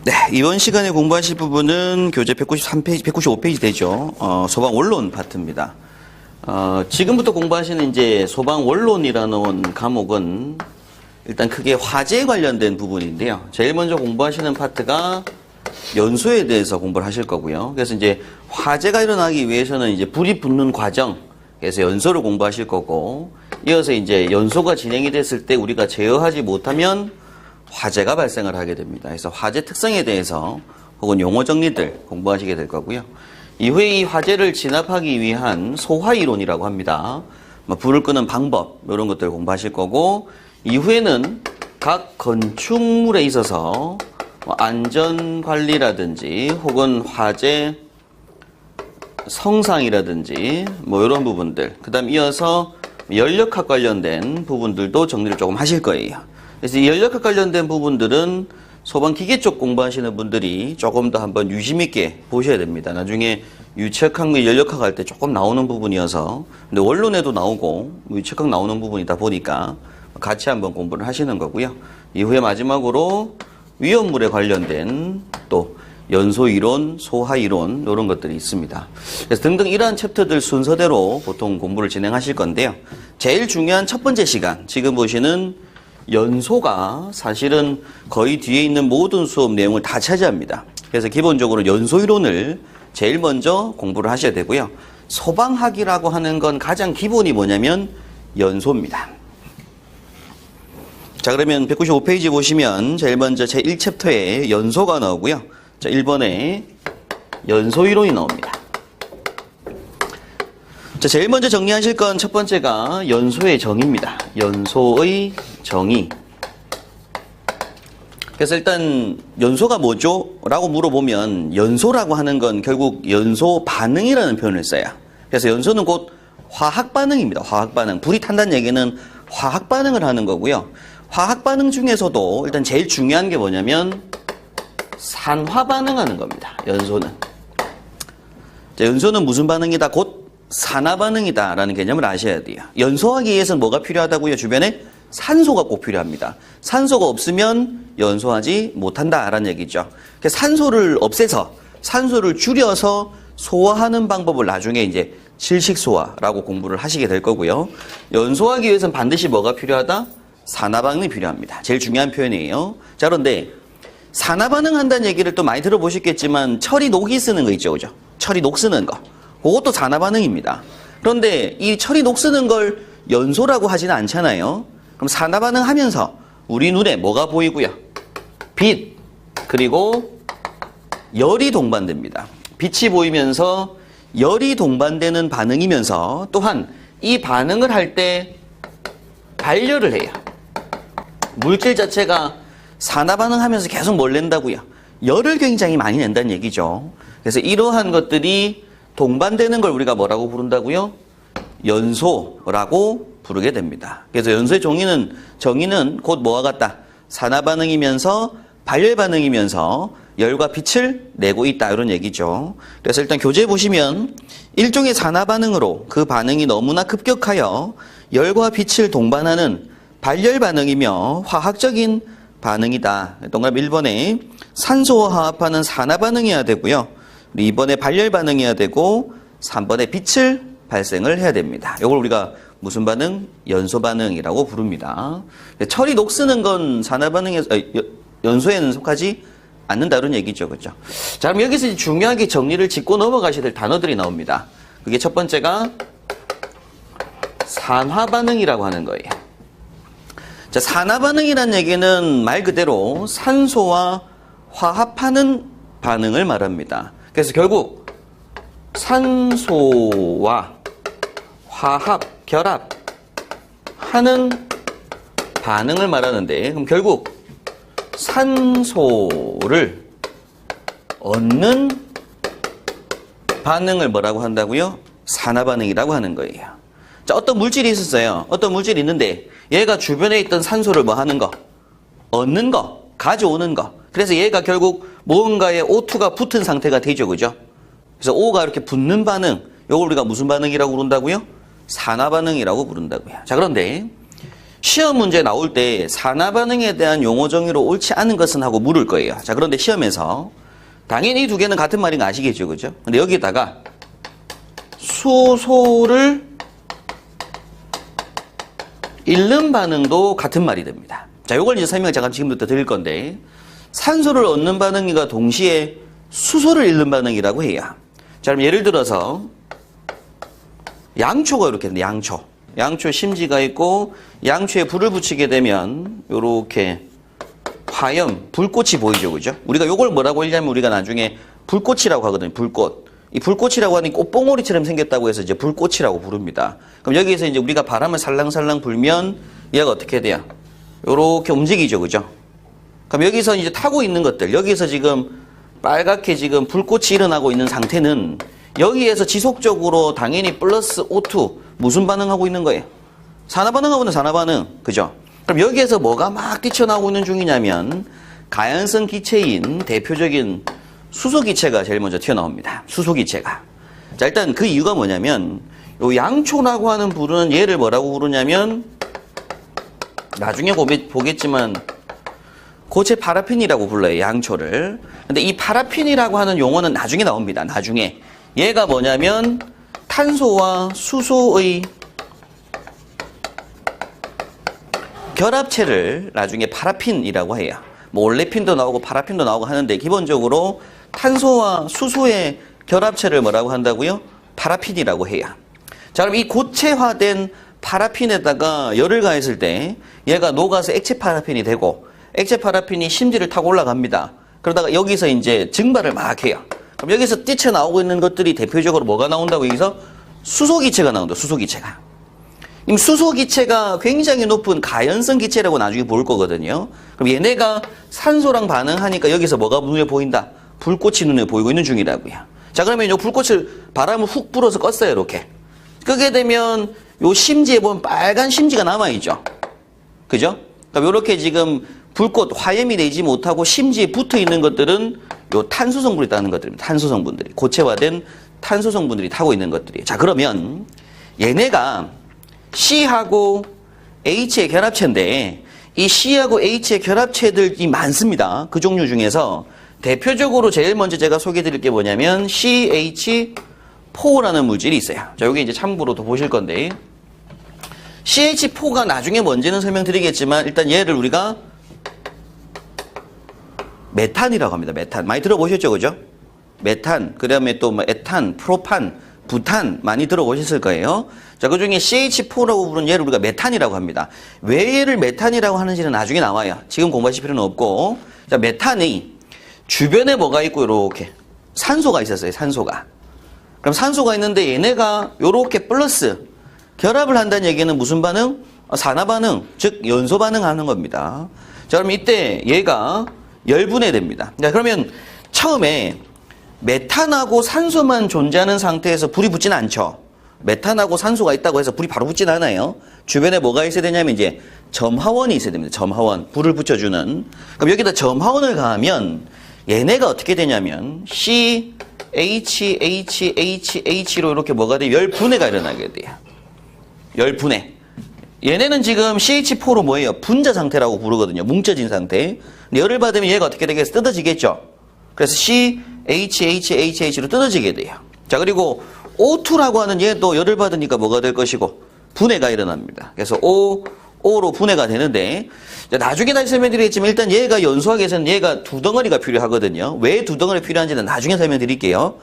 네, 이번 시간에 공부하실 부분은 교재 193페이지, 195페이지 되죠. 소방 원론 파트입니다. 지금부터 공부하시는 이제 소방 원론이라는 과목은 일단 크게 화재에 관련된 부분인데요. 제일 먼저 공부하시는 파트가 연소에 대해서 공부를 하실 거고요. 그래서 이제 화재가 일어나기 위해서는 이제 불이 붙는 과정, 그래서 연소를 공부하실 거고, 이어서 이제 연소가 진행이 됐을 때 우리가 제어하지 못하면 화재가 발생을 하게 됩니다. 그래서 화재 특성에 대해서 혹은 용어 정리들 공부하시게 될 거고요. 이후에 이 화재를 진압하기 위한 소화이론이라고 합니다. 불을 끄는 방법 이런 것들을 공부하실 거고, 이후에는 각 건축물에 있어서 안전관리라든지 혹은 화재 성상이라든지 이런 부분들, 그 다음 이어서 연력학 관련된 부분들도 정리를 조금 하실 거예요. 그래서 이 연력학 관련된 부분들은 소방기계 쪽 공부하시는 분들이 조금 더 한번 유심 있게 보셔야 됩니다. 나중에 유체학 및 연력학 할 때 조금 나오는 부분이어서, 근데 원론에도 나오고 유체학 나오는 부분이다 보니까 같이 한번 공부를 하시는 거고요. 이후에 마지막으로 위험물에 관련된 또 연소이론, 소화이론 이런 것들이 있습니다. 그래서 등등 이러한 챕터들 순서대로 보통 공부를 진행하실 건데요. 제일 중요한 첫 번째 시간, 지금 보시는 연소가 사실은 거의 뒤에 있는 모든 수업 내용을 다 차지합니다. 그래서 기본적으로 연소이론을 제일 먼저 공부를 하셔야 되고요. 소방학이라고 하는 건 가장 기본이 뭐냐면 연소입니다. 자, 그러면 195페이지 보시면 제일 먼저 제1챕터에 연소가 나오고요. 자, 1번에 연소이론이 나옵니다. 자, 제일 먼저 정리하실 건 첫 번째가 연소의 정의입니다. 연소의 정의. 그래서 일단 연소가 뭐죠? 라고 물어보면 연소라고 하는 건 결국 연소 반응이라는 표현을 써요. 그래서 연소는 곧 화학 반응입니다. 화학 반응. 불이 탄다는 얘기는 화학 반응을 하는 거고요. 화학 반응 중에서도 일단 제일 중요한 게 뭐냐면 산화 반응하는 겁니다. 연소는. 자, 연소는 무슨 반응이다? 곧 산화 반응이다 라는 개념을 아셔야 돼요. 연소하기 위해서는 뭐가 필요하다고요? 주변에 산소가 꼭 필요합니다. 산소가 없으면 연소하지 못한다라는 얘기죠. 그래서 산소를 없애서 산소를 줄여서 소화하는 방법을 나중에 이제 질식소화라고 공부를 하시게 될 거고요. 연소하기 위해서는 반드시 뭐가 필요하다? 산화 반응이 필요합니다. 제일 중요한 표현이에요. 자, 그런데 산화 반응한다는 얘기를 또 많이 들어보셨겠지만 철이 녹이 쓰는 거 있죠, 그죠? 철이 녹 쓰는 거. 그것도 산화 반응입니다. 그런데 이 철이 녹 쓰는 걸 연소라고 하지는 않잖아요. 그럼 산화 반응하면서 우리 눈에 뭐가 보이고요? 빛, 그리고 열이 동반됩니다. 빛이 보이면서 열이 동반되는 반응이면서 또한 이 반응을 할 때 발열을 해요. 물질 자체가 산화 반응하면서 계속 뭘 낸다고요? 열을 굉장히 많이 낸다는 얘기죠. 그래서 이러한 것들이 동반되는 걸 우리가 뭐라고 부른다고요? 연소라고 부르게 됩니다. 그래서 연소의 정의는 곧 뭐와 같다? 산화 반응이면서 발열 반응이면서 열과 빛을 내고 있다 이런 얘기죠. 그래서 일단 교재 보시면 일종의 산화 반응으로 그 반응이 너무나 급격하여 열과 빛을 동반하는 발열 반응이며 화학적인 반응이다. 동그라미 1번에 산소와 화합하는 산화 반응이어야 되고요. 2번에 발열 반응이어야 되고 3번에 빛을 발생을 해야 됩니다. 이걸 우리가 무슨 반응? 연소 반응이라고 부릅니다. 철이 녹쓰는 건 산화 반응에서 연소에는 속하지 않는다 이런 얘기죠. 그렇죠? 자, 그럼 여기서 이제 중요하게 정리를 짚고 넘어가셔야 될 단어들이 나옵니다. 그게 첫 번째가 산화 반응이라고 하는 거예요. 자, 산화 반응이라는 얘기는 말 그대로 산소와 화합하는 반응을 말합니다. 그래서 결국 산소와 화합, 결합하는 반응을 말하는데, 그럼 결국 산소를 얻는 반응을 뭐라고 한다고요? 산화 반응이라고 하는 거예요. 자, 어떤 물질이 있었어요. 어떤 물질이 있는데 얘가 주변에 있던 산소를 뭐 하는 거? 얻는 거, 가져오는 거. 그래서 얘가 결국 무언가에 O2가 붙은 상태가 되죠. 그죠? 그래서 O가 이렇게 붙는 반응, 이걸 우리가 무슨 반응이라고 부른다고요? 산화 반응이라고 부른다고요. 자, 그런데 시험 문제 나올 때 산화 반응에 대한 용어 정의로 옳지 않은 것은 하고 물을 거예요. 자, 그런데 시험에서 당연히 이 두 개는 같은 말인 거 아시겠죠, 그죠? 근데 여기다가 수소를 잃는 반응도 같은 말이 됩니다. 자, 요걸 이제 설명을 잠깐 지금부터 드릴 건데, 산소를 얻는 반응과 동시에 수소를 잃는 반응이라고 해요. 자, 그럼 예를 들어서 양초가 이렇게 있는데, 양초 심지가 있고 양초에 불을 붙이게 되면 요렇게 화염, 불꽃이 보이죠, 그죠? 우리가 요걸 뭐라고 읽냐면 우리가 나중에 불꽃이라고 하거든요, 불꽃. 이 불꽃이라고 하니 꽃봉오리처럼 생겼다고 해서 이제 불꽃이라고 부릅니다. 그럼 여기에서 이제 우리가 바람을 살랑살랑 불면 얘가 어떻게 돼요? 요렇게 움직이죠, 그죠? 그럼 여기서 이제 타고 있는 것들, 여기서 지금 빨갛게 지금 불꽃이 일어나고 있는 상태는 여기에서 지속적으로 당연히 플러스 O2 무슨 반응하고 있는 거예요? 산화 반응하고 있는 산화 반응, 그죠? 그럼 여기에서 뭐가 막 뛰쳐나오고 있는 중이냐면 가연성 기체인 대표적인 수소 기체가 제일 먼저 튀어나옵니다. 수소 기체가. 자, 일단 그 이유가 뭐냐면 요 양초라고 하는 부르는 얘를 뭐라고 부르냐면 나중에 보겠지만 고체 파라핀이라고 불러요, 양초를. 근데 이 파라핀이라고 하는 용어는 나중에 나옵니다. 나중에. 얘가 뭐냐면 탄소와 수소의 결합체를 나중에 파라핀이라고 해요. 뭐 올레핀도 나오고 파라핀도 나오고 하는데 기본적으로 탄소와 수소의 결합체를 뭐라고 한다고요? 파라핀이라고 해요. 자, 그럼 이 고체화된 파라핀에다가 열을 가했을 때 얘가 녹아서 액체 파라핀이 되고 액체 파라핀이 심지를 타고 올라갑니다. 그러다가 여기서 이제 증발을 막 해요. 그럼 여기서 뛰쳐나오고 있는 것들이 대표적으로 뭐가 나온다고 여기서 수소기체가 나온다. 수소기체가. 수소기체가 굉장히 높은 가연성 기체라고 나중에 볼 거거든요. 그럼 얘네가 산소랑 반응하니까 여기서 뭐가 눈에 보인다? 불꽃이 눈에 보이고 있는 중이라고요. 자, 그러면 이 불꽃을 바람을 훅 불어서 껐어요, 이렇게. 끄게 되면 요 심지에 보면 빨간 심지가 남아있죠. 그죠? 그럼 요렇게 지금 불꽃, 화염이 되지 못하고 심지에 붙어 있는 것들은 요 탄소 성분이 있다는 것들입니다. 탄소 성분들이. 고체화된 탄소 성분들이 타고 있는 것들이에요. 자, 그러면 얘네가 C하고 H의 결합체인데 이 C하고 H의 결합체들이 많습니다. 그 종류 중에서 대표적으로 제일 먼저 제가 소개해 드릴 게 뭐냐면 CH4라는 물질이 있어요. 자, 여기 이제 참고로 더 보실 건데 CH4가 나중에 뭔지는 설명드리겠지만 일단 얘를 우리가 메탄이라고 합니다. 메탄. 많이 들어보셨죠, 그죠? 메탄, 그 다음에 또 뭐 에탄, 프로판, 부탄 많이 들어보셨을 거예요. 자, 그 중에 CH4라고 부르는 얘를 우리가 메탄이라고 합니다. 왜 얘를 메탄이라고 하는지는 나중에 나와요. 지금 공부하실 필요는 없고. 자, 메탄이 주변에 뭐가 있고, 요렇게. 산소가 있었어요, 산소가. 그럼 산소가 있는데 얘네가 요렇게 플러스 결합을 한다는 얘기는 무슨 반응? 산화 반응, 즉 연소 반응하는 겁니다. 자, 그럼 이때 얘가 열분해됩니다. 자, 그러면 처음에 메탄하고 산소만 존재하는 상태에서 불이 붙지는 않죠. 메탄하고 산소가 있다고 해서 불이 바로 붙지는 않아요. 주변에 뭐가 있어야 되냐면 이제 점화원이 있어야 됩니다. 점화원. 불을 붙여주는. 그럼 여기다 점화원을 가하면 얘네가 어떻게 되냐면 CHHHH로 이렇게 뭐가 돼요? 열분해가 일어나게 돼요. 열분해. 얘네는 지금 CH4로 뭐예요? 분자 상태라고 부르거든요. 뭉쳐진 상태. 근데 열을 받으면 얘가 어떻게 되겠어? 뜯어지겠죠? 그래서 CHHHH로 뜯어지게 돼요. 자, 그리고 O2라고 하는 얘도 열을 받으니까 뭐가 될 것이고 분해가 일어납니다. 그래서 O로 분해가 되는데 나중에 다시 설명드리겠지만 일단 얘가 연소하기 위해서는 얘가 두 덩어리가 필요하거든요. 왜 두 덩어리 필요한지는 나중에 설명드릴게요.